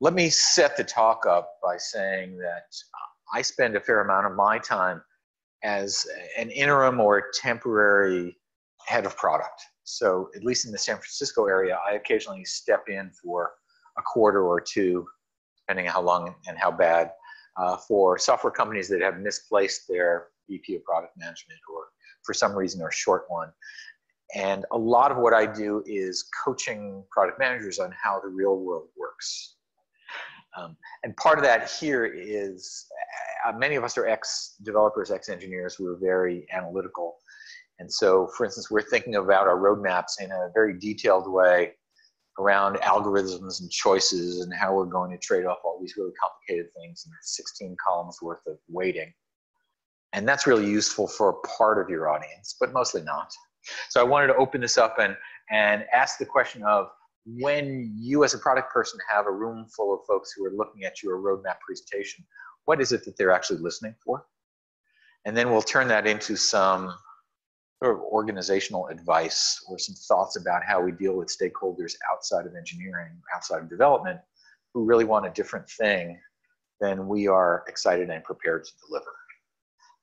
let me set the talk up by saying that I spend a fair amount of my time as an interim or temporary head of product. So at least in the San Francisco area, I occasionally step in for a quarter or two, depending on how long and how bad, for software companies that have misplaced their VP of product management or for some reason are short one. And a lot of what I do is coaching product managers on how the real world works. And part of that here is many of us are ex-developers, ex-engineers who are very analytical. And so, for instance, we're thinking about our roadmaps in a very detailed way around algorithms and choices and how we're going to trade off all these really complicated things in 16 columns worth of weighting. And that's really useful for a part of your audience, but mostly not. So I wanted to open this up and ask the question of, when you as a product person have a room full of folks who are looking at your roadmap presentation, what is it that they're actually listening for? And then we'll turn that into some sort of organizational advice or some thoughts about how we deal with stakeholders outside of engineering, outside of development, who really want a different thing than we are excited and prepared to deliver.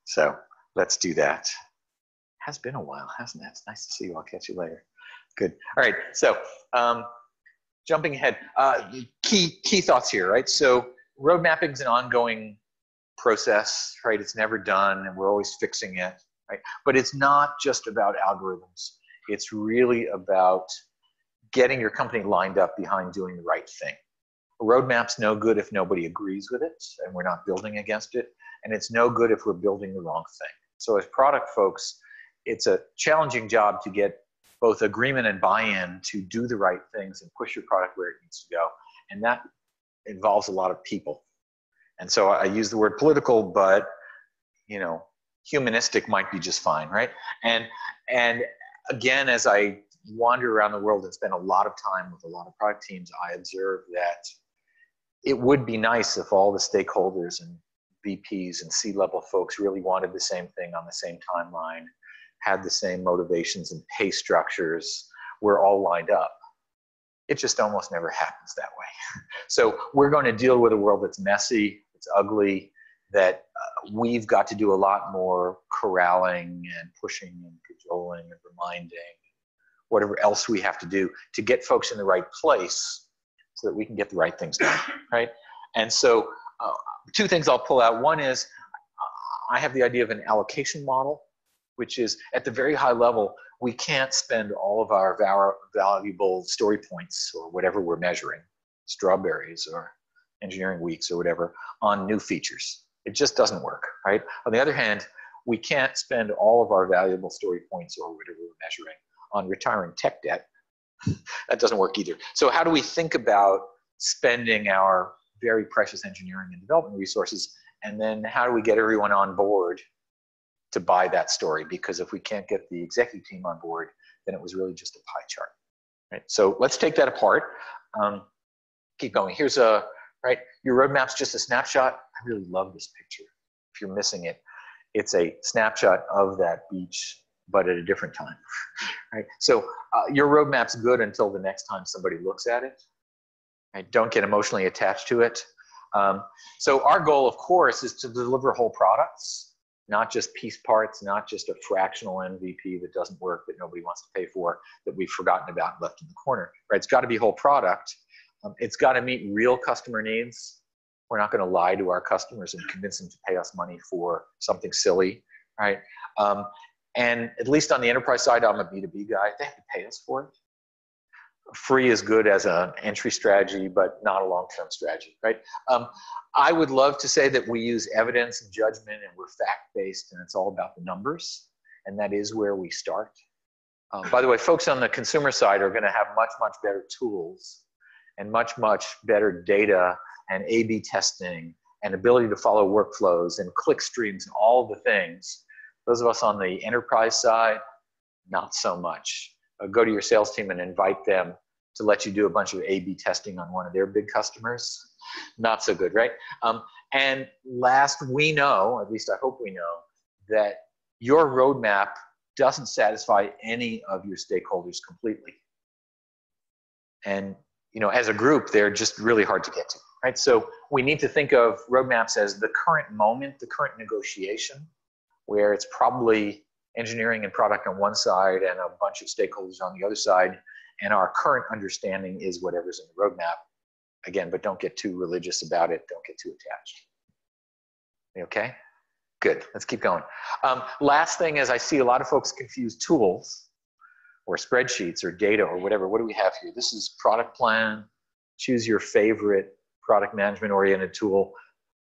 So let's do that. Has been a while, hasn't it? It's nice to see you. I'll catch you later. Good. All right. So jumping ahead, key thoughts here, right? So road mapping is an ongoing process, right? It's never done, and we're always fixing it, right? But it's not just about algorithms. It's really about getting your company lined up behind doing the right thing. A roadmap's no good if nobody agrees with it, and we're not building against it. And it's no good if we're building the wrong thing. So as product folks, it's a challenging job to get both agreement and buy-in to do the right things and push your product where it needs to go. And that involves a lot of people. And so I use the word political, but you know, humanistic might be just fine, right? And again, as I wander around the world and spend a lot of time with a lot of product teams, I observe that it would be nice if all the stakeholders and VPs and C-level folks really wanted the same thing on the same timeline, had the same motivations and pay structures, we're all lined up. It just almost never happens that way. So we're going to deal with a world that's messy, it's ugly, that we've got to do a lot more corralling and pushing and cajoling and reminding, whatever else we have to do to get folks in the right place so that we can get the right things done, right? And so two things I'll pull out. One is I have the idea of an allocation model, which is at the very high level, we can't spend all of our valuable story points or whatever we're measuring, strawberries or engineering weeks or whatever, on new features. It just doesn't work, right? On the other hand, we can't spend all of our valuable story points or whatever we're measuring on retiring tech debt. That doesn't work either. So how do we think about spending our very precious engineering and development resources, and then how do we get everyone on board to buy that story? Because if we can't get the executive team on board, then it was really just a pie chart, right? So let's take that apart. Keep going. Here's right, your roadmap's just a snapshot. I really love this picture. If you're missing it, it's a snapshot of that beach, but at a different time, right? So your roadmap's good until the next time somebody looks at it. Right? Don't get emotionally attached to it. So our goal, of course, is to deliver whole products, not just piece parts, not just a fractional MVP that doesn't work, that nobody wants to pay for, that we've forgotten about and left in the corner, right? It's got to be whole product. It's got to meet real customer needs. We're not going to lie to our customers and convince them to pay us money for something silly, right? And at least on the enterprise side, I'm a B2B guy. They have to pay us for it. Free is good as an entry strategy, but not a long-term strategy, right? I would love to say that we use evidence and judgment and we're fact-based and it's all about the numbers, and that is where we start. By the way, folks on the consumer side are going to have much, much better tools and much, much better data and A/B testing and ability to follow workflows and click streams and all the things. Those of us on the enterprise side, not so much. Go to your sales team and invite them to let you do a bunch of A/B testing on one of their big customers. Not so good, right? And last, we know, at least I hope we know, that your roadmap doesn't satisfy any of your stakeholders completely. And you know, as a group, they're just really hard to get to. right? So we need to think of roadmaps as the current moment, the current negotiation, where it's probably engineering and product on one side and a bunch of stakeholders on the other side, and our current understanding is whatever's in the roadmap. Again, but don't get too religious about it. Don't get too attached. Okay? Good. Let's keep going. Last thing is I see a lot of folks confuse tools or spreadsheets or data or whatever. What do we have here? This is product plan. Choose your favorite product management oriented tool.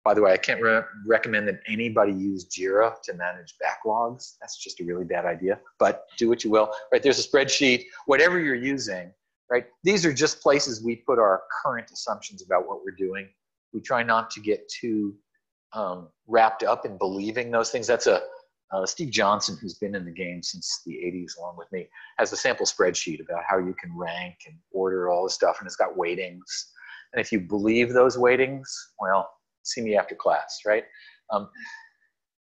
By the way, I can't recommend that anybody use Jira to manage backlogs. That's just a really bad idea, but do what you will. Right, there's a spreadsheet, whatever you're using, right? These are just places we put our current assumptions about what we're doing. We try not to get too wrapped up in believing those things. That's Steve Johnson, who's been in the game since the 80s along with me, has a sample spreadsheet about how you can rank and order all this stuff, and it's got weightings. And if you believe those weightings, well, see me after class, right?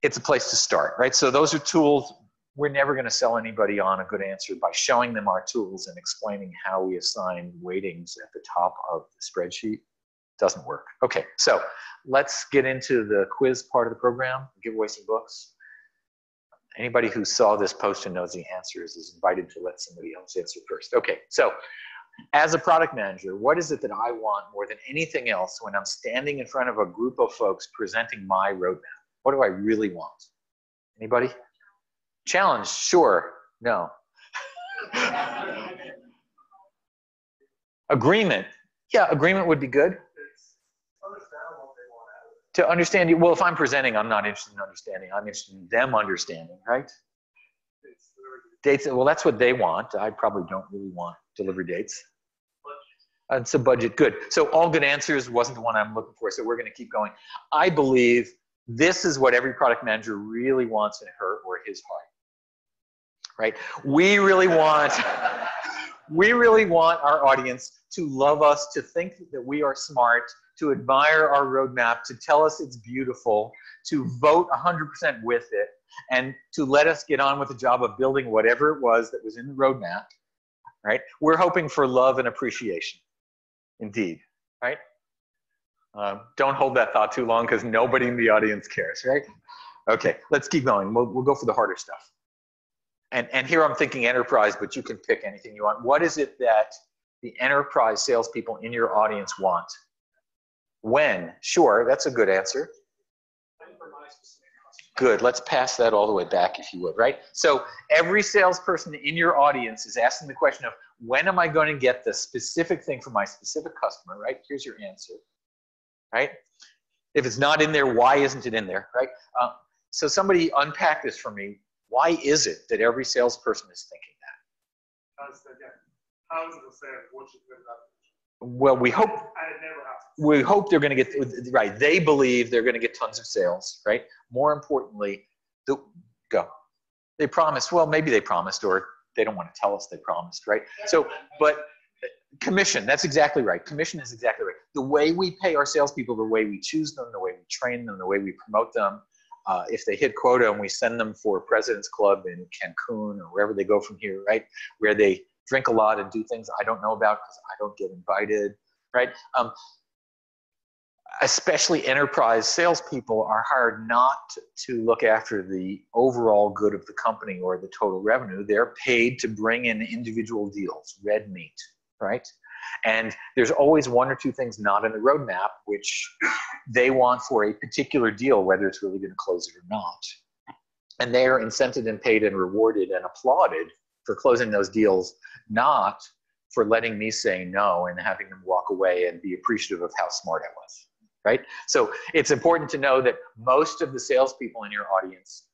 It's a place to start, right? So those are tools. We're never going to sell anybody on a good answer by showing them our tools and explaining how we assign weightings at the top of the spreadsheet. Doesn't work. Okay, so let's get into the quiz part of the program, give away some books. Anybody who saw this post and knows the answers is invited to let somebody else answer first. Okay, so as a product manager, what is it that I want more than anything else when I'm standing in front of a group of folks presenting my roadmap? What do I really want? Anybody? Challenge, sure, no. Agreement, yeah, agreement would be good. To understand you, well, if I'm presenting, I'm not interested in understanding. I'm interested in them understanding, right? Dates, well, that's what they want. I probably don't really want delivery dates. It's a budget, good. So all good answers wasn't the one I'm looking for, so we're gonna keep going. I believe this is what every product manager really wants in her or his heart, right? We really want our audience to love us, to think that we are smart, to admire our roadmap, to tell us it's beautiful, to vote 100% with it, and to let us get on with the job of building whatever it was that was in the roadmap, right? We're hoping for love and appreciation, indeed, right? Don't hold that thought too long because nobody in the audience cares, right? Okay, let's keep going. We'll go for the harder stuff. And here I'm thinking enterprise, but you can pick anything you want. What is it that the enterprise salespeople in your audience want? When? Sure, that's a good answer. Good, let's pass that all the way back if you would, right? So every salesperson in your audience is asking the question of, when am I going to get the specific thing from my specific customer, right? Here's your answer, right? If it's not in there, why isn't it in there, right? So somebody unpack this for me. Why is it that every salesperson is thinking that? Because again, thousands of sales, what should be done? Well, we hope they're going to get, right, they believe they're going to get tons of sales, right? More importantly, they promised, well, maybe they promised, or they don't want to tell us they promised, right? So, but commission, that's exactly right. Commission is exactly right. The way we pay our salespeople, the way we choose them, the way we train them, the way we promote them, if they hit quota and we send them for President's Club in Cancun or wherever they go from here, right? Where they drink a lot and do things I don't know about because I don't get invited, right? Especially enterprise salespeople are hired not to look after the overall good of the company or the total revenue. They're paid to bring in individual deals, red meat, right? And there's always one or two things not in the roadmap which they want for a particular deal, whether it's really going to close it or not. And they are incented and paid and rewarded and applauded for closing those deals, not for letting me say no and having them walk away and be appreciative of how smart I was, right? So it's important to know that most of the salespeople in your audience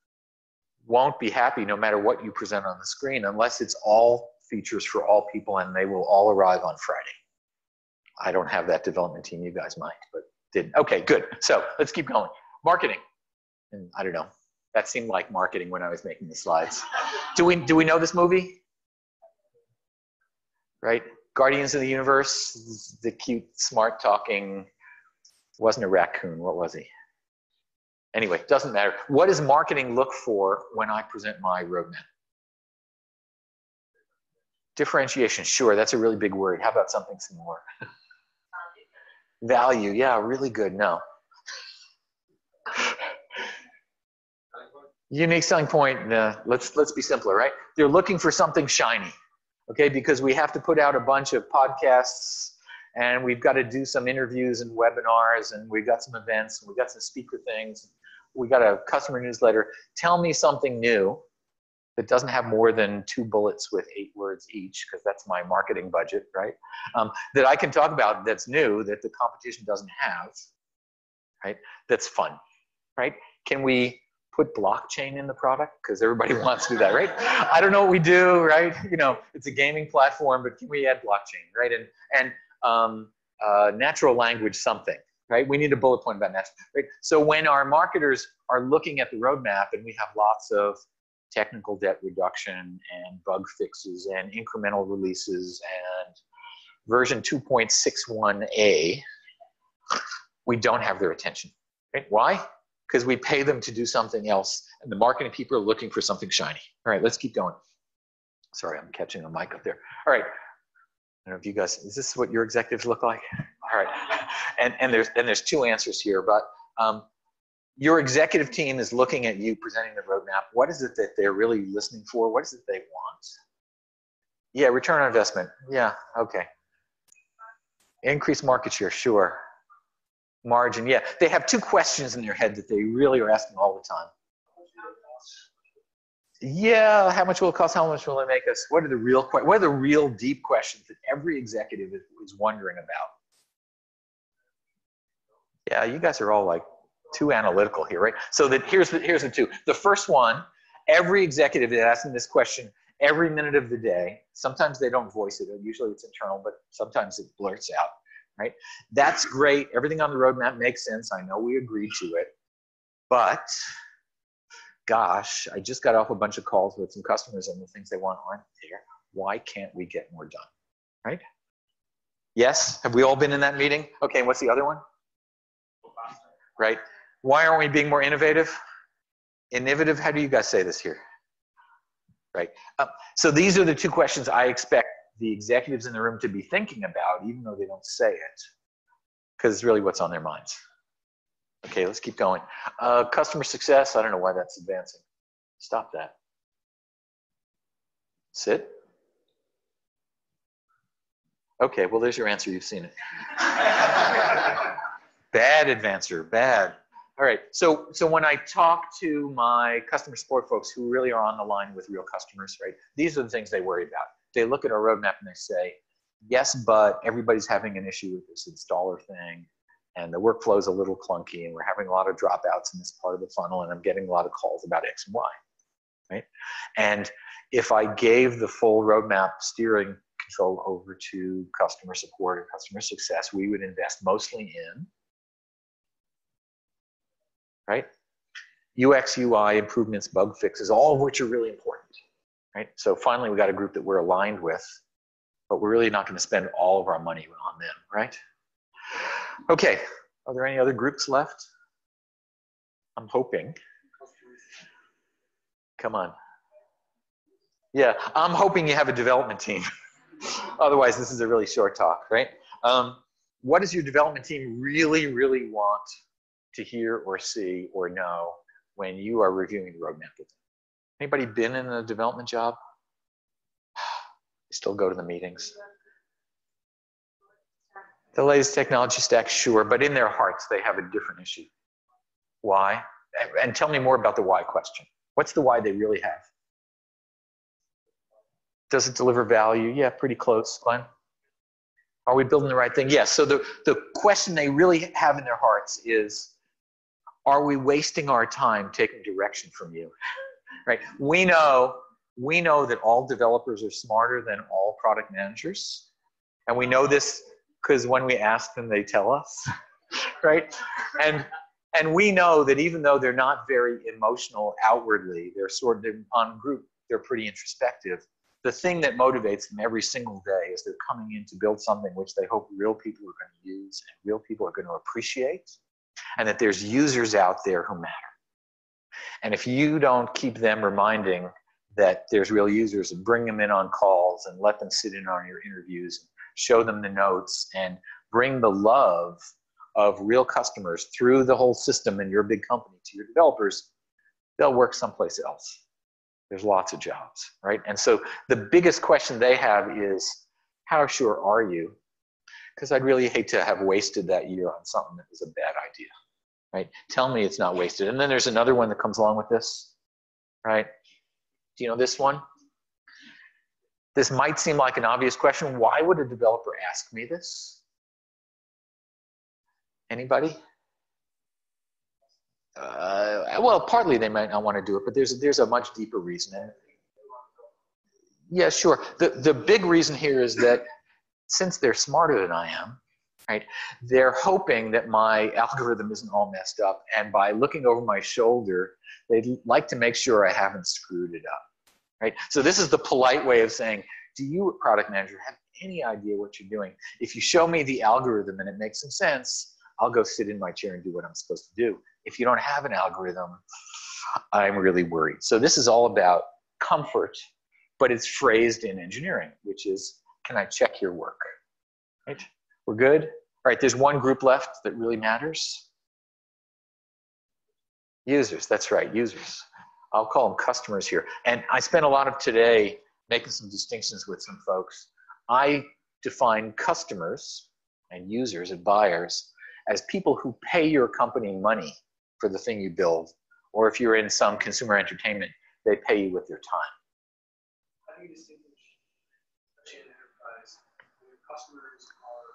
won't be happy no matter what you present on the screen unless it's all features for all people and they will all arrive on Friday. I don't have that development team, you guys might, but didn't. Okay, good. So let's keep going. Marketing, and I don't know. That seemed like marketing when I was making the slides. Do we know this movie? Right? Guardians of the Universe, the cute, smart talking, wasn't a raccoon, what was he? Anyway, doesn't matter. What does marketing look for when I present my roadmap? Differentiation, sure, that's a really big word. How about something similar? Value, yeah, really good, no. Unique selling point, let's be simpler, right? They're looking for something shiny, okay? Because we have to put out a bunch of podcasts and we've got to do some interviews and webinars and we've got some events and we've got some speaker things. We got a customer newsletter. Tell me something new that doesn't have more than 2 bullets with 8 words each, because that's my marketing budget, right? That I can talk about that's new, that the competition doesn't have, right? That's fun, right? Can we put blockchain in the product? Because everybody wants to do that, right? I don't know what we do, right? You know, it's a gaming platform, but can we add blockchain, right? And natural language something, right? We need a bullet point about natural, right? So when our marketers are looking at the roadmap and we have lots of technical debt reduction and bug fixes and incremental releases and version 2.61a, we don't have their attention, right? Why? Because we pay them to do something else and the marketing people are looking for something shiny. All right, let's keep going. Sorry, I'm catching a mic up there. All right, I don't know if you guys, is this what your executives look like? All right, and there's 2 answers here, but your executive team is looking at you presenting the roadmap. What is it that they're really listening for? What is it they want? Yeah, return on investment. Yeah, okay. Increase market share, sure. Margin, yeah. They have 2 questions in their head that they really are asking all the time. Yeah, how much will it cost? How much will it make us? What are the real deep questions that every executive is wondering about? Yeah, you guys are all like too analytical here, right? So that here's the 2. The first one, every executive is asking this question every minute of the day. Sometimes they don't voice it. Usually it's internal, but sometimes it blurts out, right? That's great. Everything on the roadmap makes sense. I know we agreed to it, but gosh, I just got off a bunch of calls with some customers and the things they want aren't there. Why can't we get more done, right? Yes, have we all been in that meeting? Okay, and what's the other one? Right? Why aren't we being more innovative? Innovative, how do you guys say this here? Right? So these are the 2 questions I expect the executives in the room to be thinking about, even though they don't say it, because it's really what's on their minds. Okay, let's keep going. Customer success, I don't know why that's advancing. Stop that. Sit. Okay, well, there's your answer. You've seen it. Bad advancer, bad. All right, so when I talk to my customer support folks who really are on the line with real customers, right, these are the things they worry about. They look at our roadmap and they say, yes, but everybody's having an issue with this installer thing, and the workflow is a little clunky, and we're having a lot of dropouts in this part of the funnel, and I'm getting a lot of calls about X and Y, right? And if I gave the full roadmap steering control over to customer support or customer success, we would invest mostly in, right, UX, UI improvements, bug fixes, all of which are really important, right? So finally, we got a group that we're aligned with, but we're really not going to spend all of our money on them, right? Okay, are there any other groups left? I'm hoping. Come on. Yeah, I'm hoping you have a development team. Otherwise, this is a really short talk, right? What does your development team really, really want to hear or see or know when you are reviewing the roadmap with them? Anybody been in a development job? You still go to the meetings. The latest technology stack, sure, but in their hearts, they have a different issue. Why? And tell me more about the why question. What's the why they really have? Does it deliver value? Yeah, pretty close, Glenn. Are we building the right thing? Yes, so the question they really have in their hearts is, are we wasting our time taking direction from you? Right? We know that all developers are smarter than all product managers. And we know this because when we ask them, they tell us, right? And we know that even though they're not very emotional outwardly, they're sort of on group, they're pretty introspective. The thing that motivates them every single day is they're coming in to build something which they hope real people are going to use and real people are going to appreciate, and that there's users out there who matter. And if you don't keep them reminding that there's real users and bring them in on calls and let them sit in on your interviews, and show them the notes and bring the love of real customers through the whole system in your big company to your developers, they'll work someplace else. There's lots of jobs, right? And so the biggest question they have is, how sure are you? Because I'd really hate to have wasted that year on something that was a bad idea, right? Tell me it's not wasted. And then there's another one that comes along with this, right? Do you know this one? This might seem like an obvious question. Why would a developer ask me this? Anybody? Well, partly they might not want to do it, but there's a much deeper reason. Yeah, sure. The big reason here is that since they're smarter than I am, right, they're hoping that my algorithm isn't all messed up, and by looking over my shoulder, they'd like to make sure I haven't screwed it up, right? So this is the polite way of saying, do you, product manager, have any idea what you're doing? If you show me the algorithm and it makes some sense, I'll go sit in my chair and do what I'm supposed to do. If you don't have an algorithm, I'm really worried. So this is all about comfort, but it's phrased in engineering, which is, can I check your work? Right? We're good? All right, there's one group left that really matters. Users, that's right, users. I'll call them customers here. And I spent a lot of today making some distinctions with some folks. I define customers and users and buyers as people who pay your company money for the thing you build, or if you're in some consumer entertainment, they pay you with their time. How do you distinguish in enterprise when customers are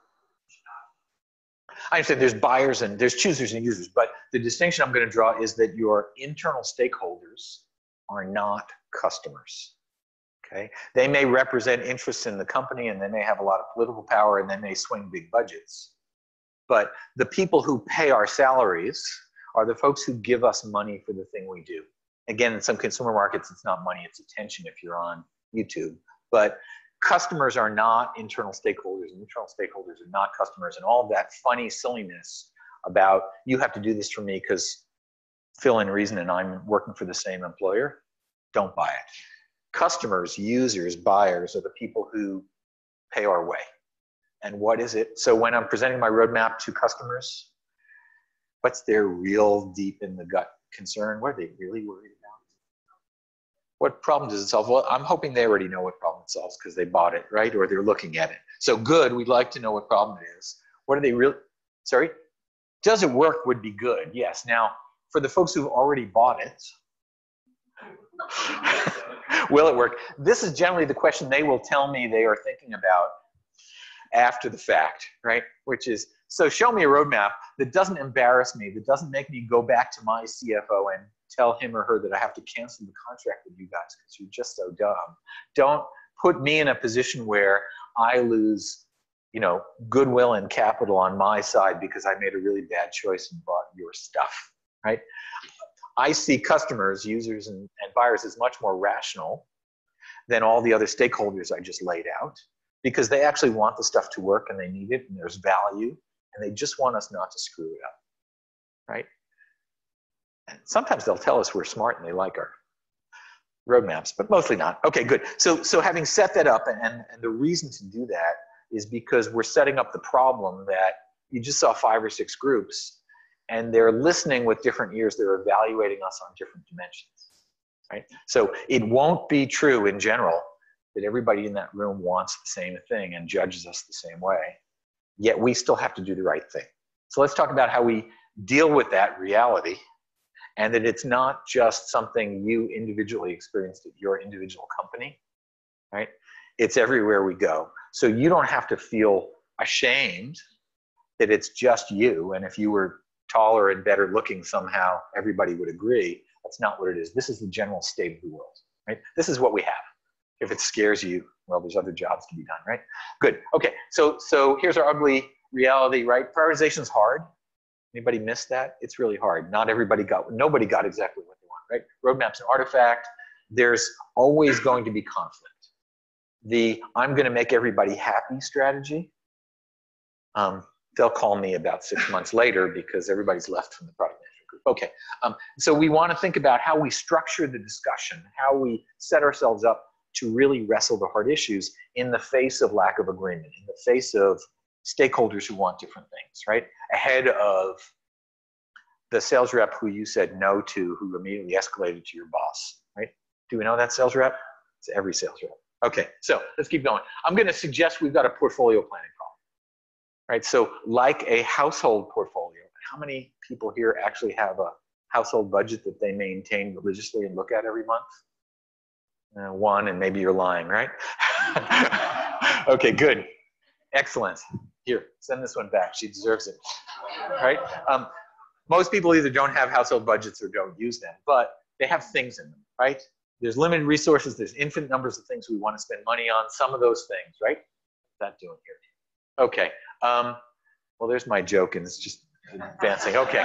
not? I understand there's buyers and there's choosers and users, but the distinction I'm going to draw is that your internal stakeholders are not customers. Okay? They may represent interests in the company, and they may have a lot of political power, and they may swing big budgets. But the people who pay our salaries are the folks who give us money for the thing we do. Again, in some consumer markets, it's not money, it's attention if you're on YouTube. But customers are not internal stakeholders, and internal stakeholders are not customers, and all of that funny silliness about you have to do this for me because fill in reason and I'm working for the same employer, don't buy it. Customers, users, buyers are the people who pay our way. And what is it? So when I'm presenting my roadmap to customers, what's their real deep in the gut concern? What are they really worried about? What problem does it solve? Well, I'm hoping they already know what problem it solves because they bought it, right? Or they're looking at it. So good, we'd like to know what problem it is. What are they really, sorry? Does it work would be good, yes. Now, for the folks who've already bought it, will it work? This is generally the question they will tell me they are thinking about after the fact, right? Which is, so show me a roadmap that doesn't embarrass me, that doesn't make me go back to my CFO and tell him or her that I have to cancel the contract with you guys because you're just so dumb. Don't put me in a position where I lose, you know, goodwill and capital on my side because I made a really bad choice and bought your stuff, right? I see customers, users, and buyers as much more rational than all the other stakeholders I just laid out, because they actually want the stuff to work and they need it and there's value and they just want us not to screw it up, right? And sometimes they'll tell us we're smart and they like our roadmaps, but mostly not. Okay, good. So having set that up, and the reason to do that is because we're setting up the problem that you just saw 5 or 6 groups and they're listening with different ears. They're evaluating us on different dimensions, right? So it won't be true in general that everybody in that room wants the same thing and judges us the same way, yet we still have to do the right thing. So let's talk about how we deal with that reality, and that it's not just something you individually experienced at your individual company, right? It's everywhere we go. So you don't have to feel ashamed that it's just you, and if you were taller and better looking somehow, everybody would agree. That's not what it is. This is the general state of the world, right? This is what we have. If it scares you, well, there's other jobs to be done, right? Good. Okay, so here's our ugly reality, right? Prioritization is hard. Anybody miss that? It's really hard. Nobody got exactly what they want, right? Roadmap's an artifact. There's always going to be conflict. The I'm going to make everybody happy strategy, they'll call me about 6 months later because everybody's left from the product management group. Okay, so we want to think about how we structure the discussion, how we set ourselves up to really wrestle the hard issues in the face of lack of agreement, in the face of stakeholders who want different things, right? Ahead of the sales rep who you said no to, who immediately escalated to your boss, right? Do we know that sales rep? It's every sales rep. Okay, so let's keep going. I'm going to suggest we've got a portfolio planning problem, right? So like a household portfolio, how many people here actually have a household budget that they maintain religiously and look at every month? One, and maybe you're lying, right? Okay, good. Excellent. Here, send this one back. She deserves it, right? Most people either don't have household budgets or don't use them, but they have things in them, right? There's limited resources. There's infinite numbers of things we want to spend money on. Some of those things, right? What's that doing here? Okay. Well, there's my joke, and it's just advancing. Okay.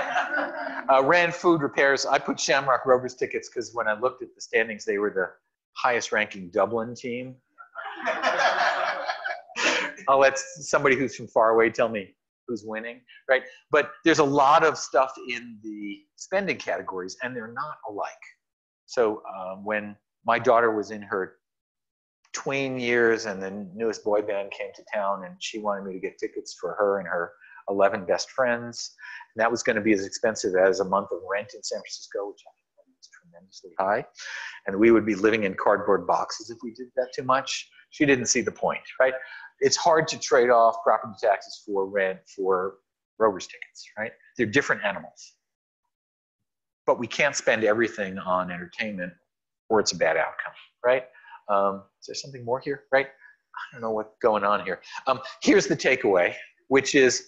Ran food repairs. I put Shamrock Rovers tickets because when I looked at the standings, they were the highest-ranking Dublin team. I'll let somebody who's from far away tell me who's winning, right? But there's a lot of stuff in the spending categories, and they're not alike. So when my daughter was in her tween years and the newest boy band came to town and she wanted me to get tickets for her and her 11 best friends, and that was going to be as expensive as a month of rent in San Francisco, which I think was tremendously high. And we would be living in cardboard boxes if we did that too much. She didn't see the point, right? It's hard to trade off property taxes for rent for Rovers tickets, right? They're different animals. But we can't spend everything on entertainment or it's a bad outcome, right? Is there something more here, right? I don't know what's going on here. Here's the takeaway, which is,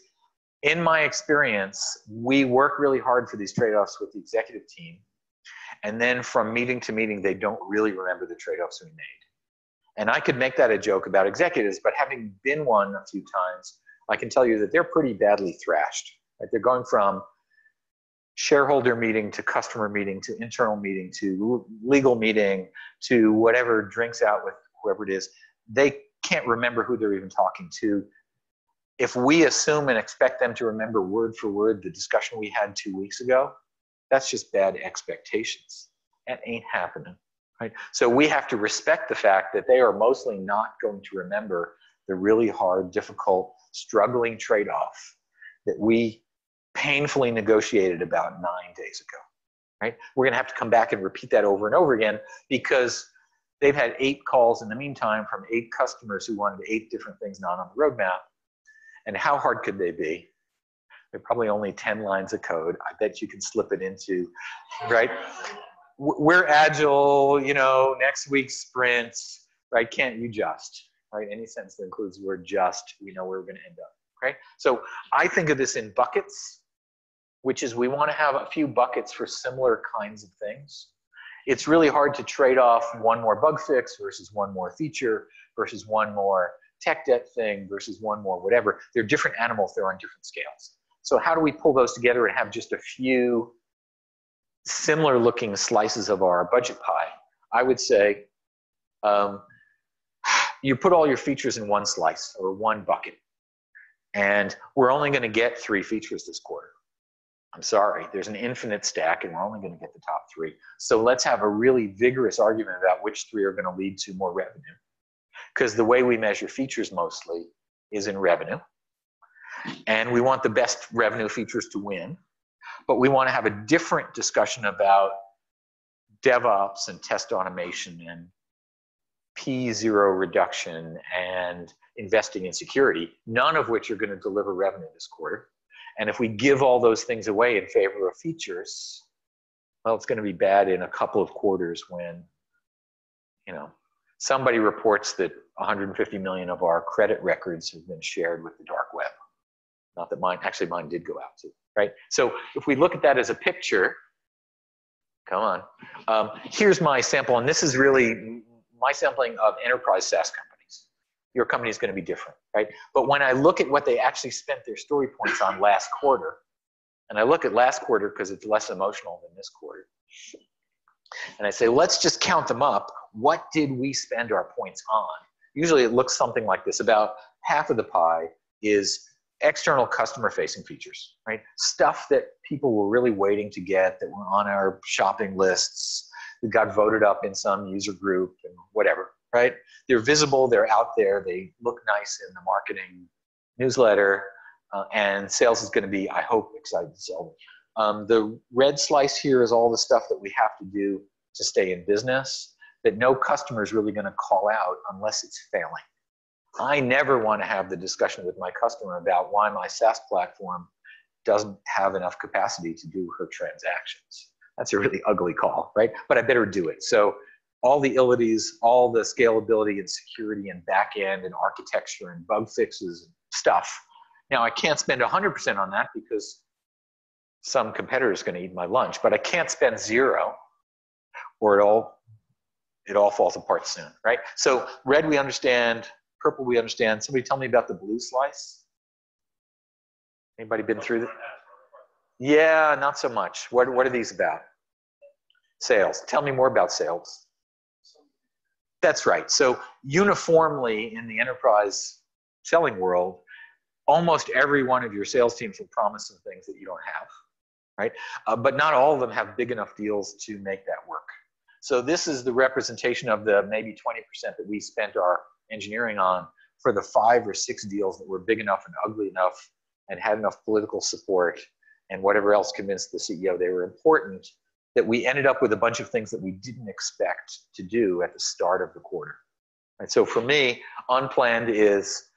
in my experience, we work really hard for these trade-offs with the executive team. And then from meeting to meeting, they don't really remember the trade-offs we made. And I could make that a joke about executives, but having been one a few times, I can tell you that they're pretty badly thrashed. Right? They're going from shareholder meeting to customer meeting to internal meeting to legal meeting to whatever drinks out with whoever it is. They can't remember who they're even talking to. If we assume and expect them to remember word for word the discussion we had 2 weeks ago, that's just bad expectations. That ain't happening. Right? So we have to respect the fact that they are mostly not going to remember the really hard, difficult, struggling trade-off that we painfully negotiated about 9 days ago. Right? We're going to have to come back and repeat that over and over again because they've had 8 calls in the meantime from 8 customers who wanted 8 different things not on the roadmap. And how hard could they be? They're probably only 10 lines of code. I bet you can slip it into, right? We're agile, you know, next week's sprints, right? Can't you just, right? Any sentence that includes the word just, we know where we're going to end up, okay? So I think of this in buckets, which is we want to have a few buckets for similar kinds of things. It's really hard to trade off one more bug fix versus one more feature versus one more tech debt thing versus one more whatever. They're different animals, they're on different scales. So how do we pull those together and have just a few similar looking slices of our budget pie? I would say you put all your features in one slice or one bucket, and we're only going to get 3 features this quarter. I'm sorry, there's an infinite stack and we're only going to get the top 3. So let's have a really vigorous argument about which 3 are going to lead to more revenue. Because the way we measure features mostly is in revenue. And we want the best revenue features to win. But we want to have a different discussion about DevOps and test automation and P0 reduction and investing in security, none of which are going to deliver revenue this quarter. And if we give all those things away in favor of features, well, it's going to be bad in a couple of quarters when, you know, somebody reports that 150 million of our credit records have been shared with the dark web. Not that mine, actually mine did go out too, right? So if we look at that as a picture, come on, here's my sample, and this is really my sampling of enterprise SaaS companies. Your company is going to be different, right? But when I look at what they actually spent their story points on last quarter, and I look at last quarter because it's less emotional than this quarter, and I say, let's just count them up. What did we spend our points on? Usually it looks something like this. About half of the pie is external customer-facing features, right? Stuff that people were really waiting to get, that were on our shopping lists, that got voted up in some user group and whatever, right? They're visible, they're out there, they look nice in the marketing newsletter, and sales is going to be, I hope, excited to sell. The red slice here is all the stuff that we have to do to stay in business that no customer is really going to call out unless it's failing. I never want to have the discussion with my customer about why my SaaS platform doesn't have enough capacity to do her transactions. That's a really ugly call, right? But I better do it. So all the abilities, all the scalability and security and back end and architecture and bug fixes and stuff. Now I can't spend 100% on that because some competitor is going to eat my lunch, but I can't spend zero or it all falls apart soon, right? So red we understand, purple we understand. Somebody tell me about the blue slice. Anybody been through that? Yeah, not so much. What are these about? Sales. Tell me more about sales. That's right. So uniformly in the enterprise selling world, almost every one of your sales teams will promise some things that you don't have, right? But not all of them have big enough deals to make that work. So this is the representation of the maybe 20% that we spent our engineering on for the 5 or 6 deals that were big enough and ugly enough and had enough political support and whatever else convinced the CEO they were important, that we ended up with a bunch of things that we didn't expect to do at the start of the quarter. And so for me, unplanned is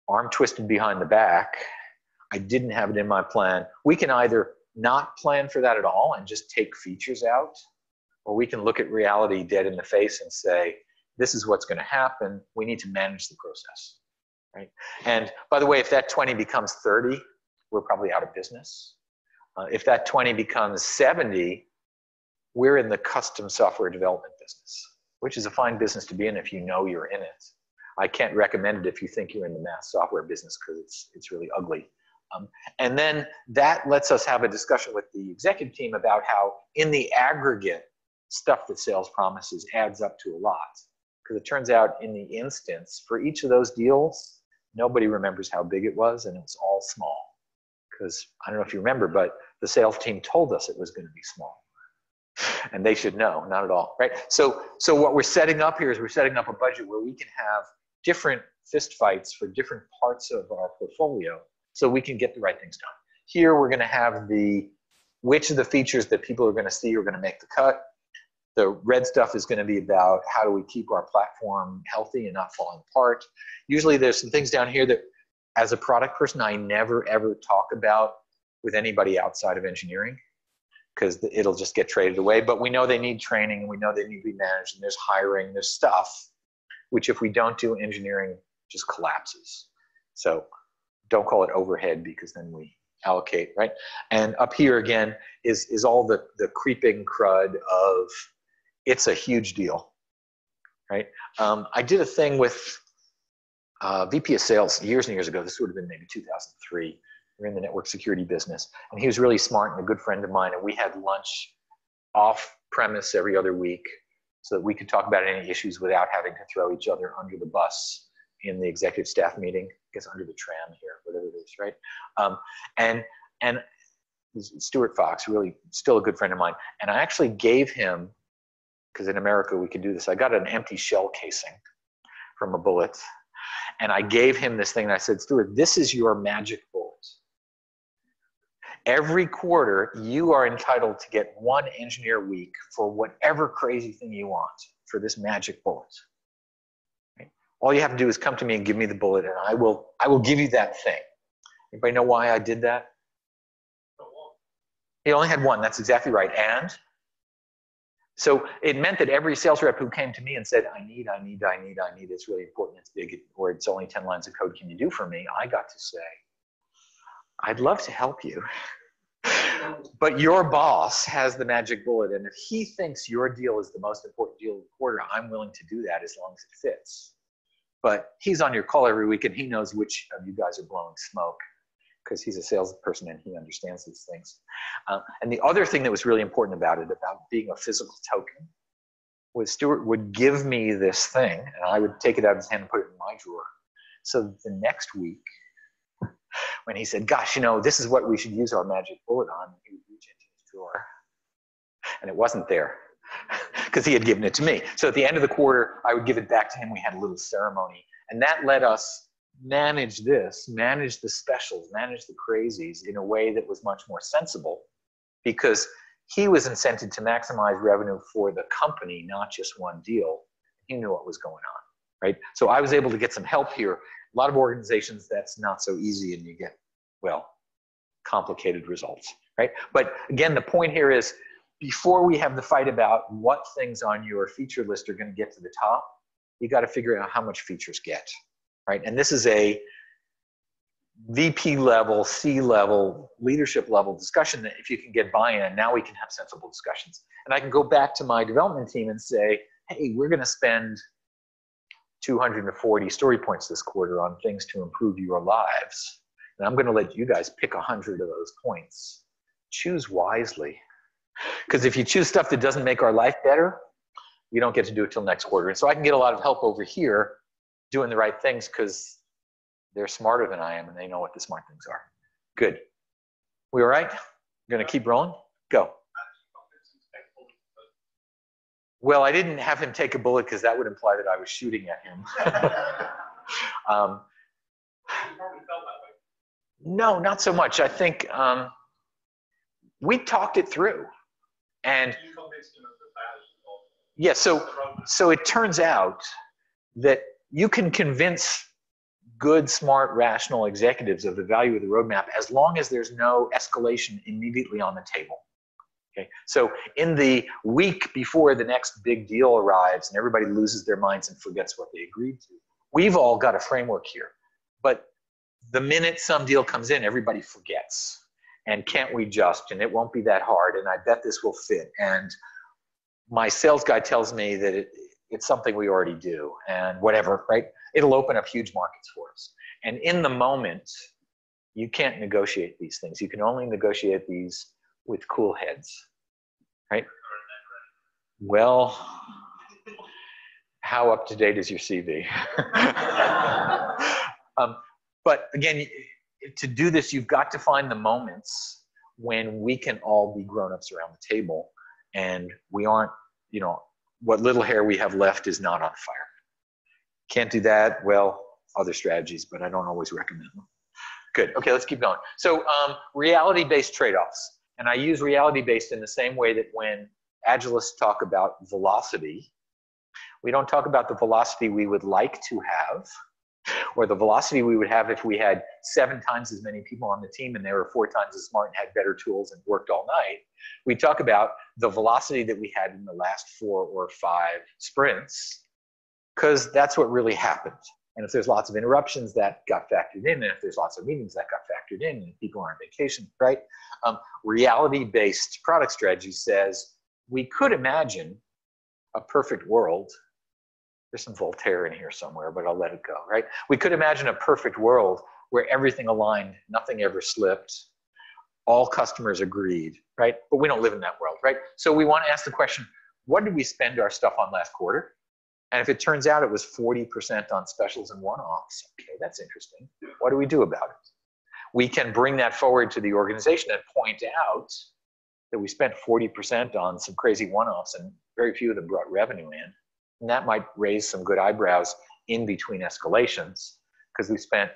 arm twisted behind the back. I didn't have it in my plan. We can either not plan for that at all and just take features out, or we can look at reality dead in the face and say, this is what's going to happen. We need to manage the process, right? And by the way, if that 20 becomes 30, we're probably out of business. If that 20 becomes 70, we're in the custom software development business, which is a fine business to be in if you know you're in it. I can't recommend it if you think you're in the mass software business because it's really ugly. And then that lets us have a discussion with the executive team about how in the aggregate, stuff that sales promises adds up to a lot. Because it turns out in the instance, for each of those deals, nobody remembers how big it was and it was all small. Because I don't know if you remember, but the sales team told us it was going to be small. And they should know, not at all, right? So what we're setting up here is we're setting up a budget where we can have different fist fights for different parts of our portfolio so we can get the right things done. Here we're going to have which of the features that people are going to see are going to make the cut. The red stuff is going to be about how do we keep our platform healthy and not falling apart. Usually there's some things down here that as a product person, I never ever talk about with anybody outside of engineering because it'll just get traded away. But we know they need training and we know they need to be managed and there's hiring, there's stuff, which if we don't do engineering just collapses. So don't call it overhead because then we allocate, right? And up here again is all the creeping crud of it's a huge deal, right? I did a thing with VP of sales years and years ago. This would have been maybe 2003. We're in the network security business. And he was really smart and a good friend of mine. And we had lunch off premise every other week so that we could talk about any issues without having to throw each other under the bus in the executive staff meeting. I guess under the tram here, whatever it is, right? And Stuart Fox, really still a good friend of mine. And I actually gave him, because in America we could do this, I got an empty shell casing from a bullet. And I gave him this thing and I said, Stuart, this is your magic bullet. Every quarter, you are entitled to get 1 engineer week for whatever crazy thing you want for this magic bullet. Right? All you have to do is come to me and give me the bullet and I will give you that thing. Anybody know why I did that? He only had 1, that's exactly right. And so it meant that every sales rep who came to me and said, I need, it's really important, it's big, or it's only 10 lines of code, can you do for me? I got to say, I'd love to help you. But your boss has the magic bullet, and if he thinks your deal is the most important deal of the quarter, I'm willing to do that as long as it fits. But he's on your call every week, and he knows which of you guys are blowing smoke because he's a salesperson and he understands these things. And the other thing that was really important about it, about being a physical token, was Stuart would give me this thing, and I would take it out of his hand and put it in my drawer. So the next week, when he said, gosh, you know, this is what we should use our magic bullet on, he would reach into his drawer. And it wasn't there because he had given it to me. So at the end of the quarter, I would give it back to him. We had a little ceremony. And that let us manage this, manage the specials, manage the crazies in a way that was much more sensible, because he was incented to maximize revenue for the company, not just one deal. He knew what was going on, right? So I was able to get some help here. A lot of organizations, that's not so easy, and you get, well, complicated results, right? But again, the point here is, before we have the fight about what things on your feature list are going to get to the top, you got to figure out how much features get, right? And this is a VP level, C level, leadership level discussion that if you can get buy-in, now we can have sensible discussions. And I can go back to my development team and say, hey, we're going to spend 240 story points this quarter on things to improve your lives. And I'm going to let you guys pick 100 of those points. Choose wisely. Because if you choose stuff that doesn't make our life better, you don't get to do it till next quarter. And so I can get a lot of help over here doing the right things because they're smarter than I am and they know what the smart things are. Good. We all right? We're going to keep rolling? Go. Well, I didn't have him take a bullet because that would imply that I was shooting at him. No, not so much. I think we talked it through. And yeah, so it turns out that you can convince good, smart, rational executives of the value of the roadmap as long as there's no escalation immediately on the table. Okay, so in the week before the next big deal arrives and everybody loses their minds and forgets what they agreed to, we've all got a framework here. But the minute some deal comes in, everybody forgets. And can't we just, and it won't be that hard, and I bet this will fit. And my sales guy tells me that it's something we already do, and whatever, right? It'll open up huge markets for us. And in the moment, you can't negotiate these things. You can only negotiate these with cool heads, right? Well, how up to date is your CV? But again, to do this, you've got to find the moments when we can all be grown-ups around the table and we aren't, you know, what little hair we have left is not on fire. Can't do that. Well, other strategies, but I don't always recommend them. Good. Okay, let's keep going. So reality-based trade-offs. And I use reality-based in the same way that when Agilists talk about velocity, we don't talk about the velocity we would like to have, or the velocity we would have if we had 7 times as many people on the team and they were 4 times as smart and had better tools and worked all night. We talk about the velocity that we had in the last 4 or 5 sprints, because that's what really happened. And if there's lots of interruptions, that got factored in. And if there's lots of meetings, that got factored in. And people are on vacation, right? Reality-based product strategy says we could imagine a perfect world. There's some Voltaire in here somewhere, but I'll let it go, right? We could imagine a perfect world where everything aligned, nothing ever slipped, all customers agreed, right? But we don't live in that world, right? So we want to ask the question, what did we spend our stuff on last quarter? And if it turns out it was 40% on specials and one-offs, okay, that's interesting. What do we do about it? We can bring that forward to the organization and point out that we spent 40% on some crazy one-offs and very few of them brought revenue in. And that might raise some good eyebrows in between escalations because we spent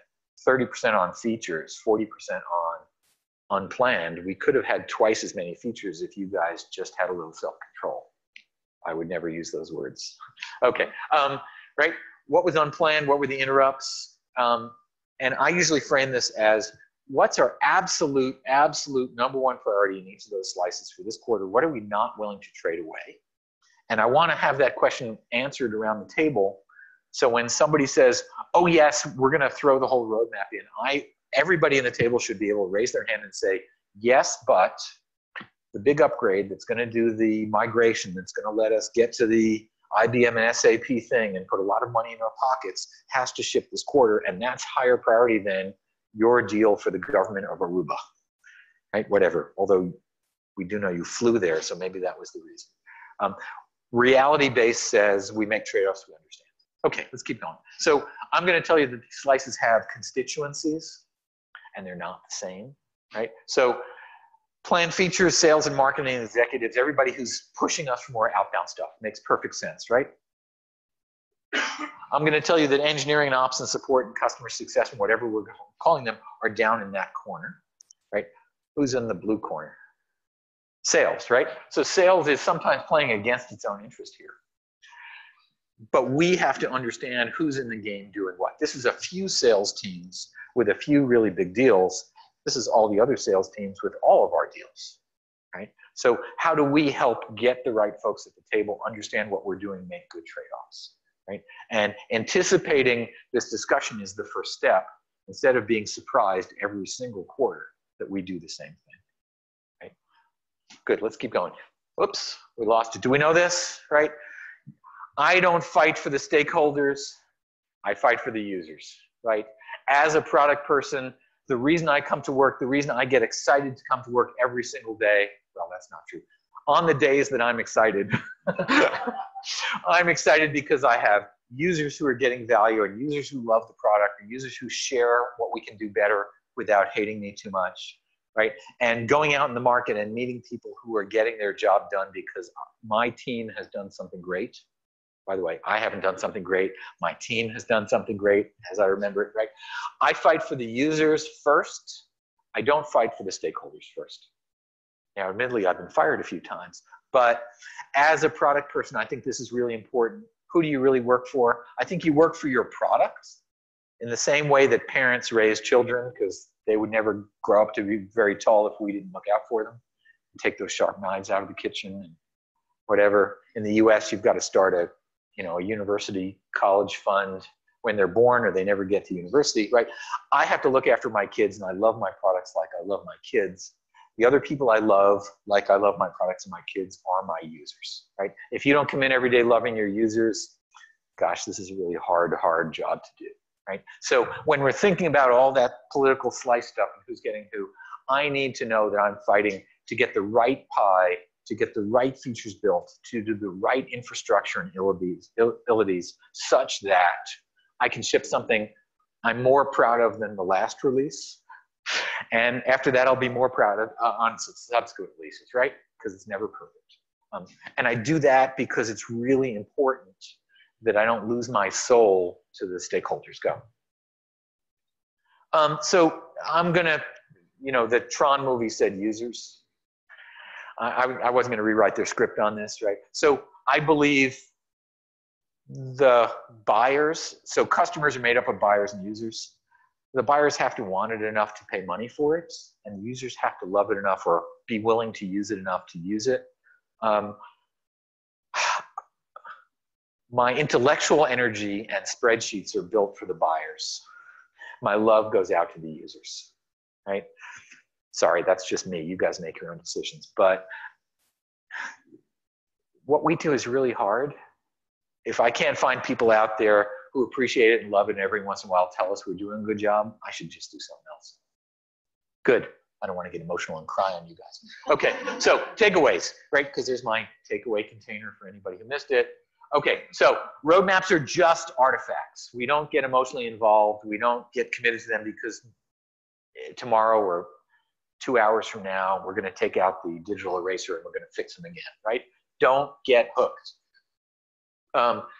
30% on features, 40% on unplanned. We could have had twice as many features if you guys just had a little self-control. I would never use those words. Okay, right? What was unplanned? What were the interrupts? And I usually frame this as what's our absolute #1 priority in each of those slices for this quarter? What are we not willing to trade away? And I want to have that question answered around the table. So when somebody says, oh yes, we're going to throw the whole roadmap in, everybody in the table should be able to raise their hand and say, yes, but the big upgrade that's going to do the migration, that's going to let us get to the IBM and SAP thing and put a lot of money in our pockets has to ship this quarter. And that's higher priority than your deal for the government of Aruba, right? Whatever. Although we do know you flew there, so maybe that was the reason. Reality-based says we make trade-offs we understand. Okay, let's keep going. So I'm going to tell you that these slices have constituencies, and they're not the same, right? So plan features, sales and marketing executives, everybody who's pushing us for more outbound stuff makes perfect sense, right? I'm going to tell you that engineering and ops and support and customer success and whatever we're calling them are down in that corner, right? Who's in the blue corner? Sales, right? So sales is sometimes playing against its own interest here. But we have to understand who's in the game doing what. This is a few sales teams with a few really big deals. This is all the other sales teams with all of our deals, right? So how do we help get the right folks at the table, understand what we're doing, make good trade-offs, right? And anticipating this discussion is the first step, instead of being surprised every single quarter that we do the same thing, right? Good, let's keep going. Whoops, we lost it. Do we know this, right? I don't fight for the stakeholders, I fight for the users, right? As a product person, the reason I come to work, the reason I get excited to come to work every single day, well, that's not true. On the days that I'm excited, I'm excited because I have users who are getting value and users who love the product and users who share what we can do better without hating me too much, right? And going out in the market and meeting people who are getting their job done because my team has done something great. By the way, I haven't done something great. My team has done something great, as I remember it, right? I fight for the users first. I don't fight for the stakeholders first. Now, admittedly, I've been fired a few times, but as a product person, I think this is really important. Who do you really work for? I think you work for your products in the same way that parents raise children, because they would never grow up to be very tall if we didn't look out for them. Take those sharp knives out of the kitchen and whatever. In the US, you've got to start a university college fund when they're born or they never get to university, right? I have to look after my kids, and I love my products like I love my kids. The other people I love, like I love my products and my kids, are my users, right? If you don't come in every day loving your users, gosh, this is a really hard job to do, right? So when we're thinking about all that political slice stuff and who's getting who, I need to know that I'm fighting to get the right pie, to get the right features built, to do the right infrastructure and abilities such that I can ship something I'm more proud of than the last release. And after that, I'll be more proud of on subsequent releases, right? Because it's never perfect. And I do that because it's really important that I don't lose my soul to the stakeholders go. So I'm gonna, the Tron movie said users. I wasn't going to rewrite their script on this, right? So I believe the buyers, so customers are made up of buyers and users. The buyers have to want it enough to pay money for it, and the users have to love it enough or be willing to use it enough to use it. My intellectual energy and spreadsheets are built for the buyers. My love goes out to the users, right? Sorry, that's just me. You guys make your own decisions. But what we do is really hard. If I can't find people out there who appreciate it and love it and every once in a while tell us we're doing a good job, I should just do something else. Good. I don't want to get emotional and cry on you guys. Okay, so takeaways, right? Because there's my takeaway container for anybody who missed it. Okay, so roadmaps are just artifacts. We don't get emotionally involved. We don't get committed to them because tomorrow or 2 hours from now, we're going to take out the digital eraser and we're going to fix them again, right? Don't get hooked.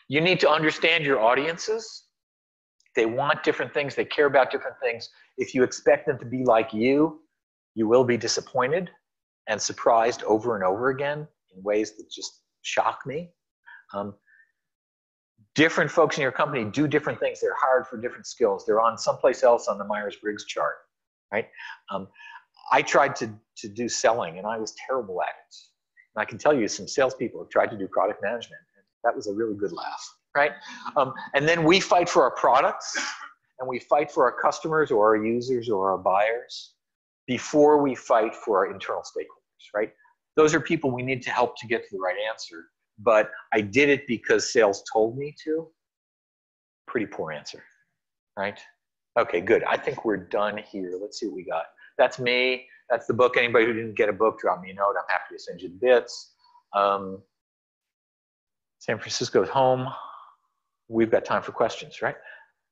You need to understand your audiences. They want different things. They care about different things. If you expect them to be like you will be disappointed and surprised over and over again in ways that just shock me. Different folks in your company do different things. They're hired for different skills. They're on someplace else on the Myers-Briggs chart, right? I tried to do selling, and I was terrible at it. And I can tell you some salespeople have tried to do product management. And that was a really good laugh, right? And then we fight for our products, and we fight for our customers or our users or our buyers before we fight for our internal stakeholders, right? Those are people we need to help to get to the right answer. But I did it because sales told me to. Pretty poor answer, right? Okay, good. I think we're done here. Let's see what we got. That's me. That's the book. Anybody who didn't get a book, drop me a note. I'm happy to send you the bits. San Francisco's home. We've got time for questions, right?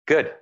Good.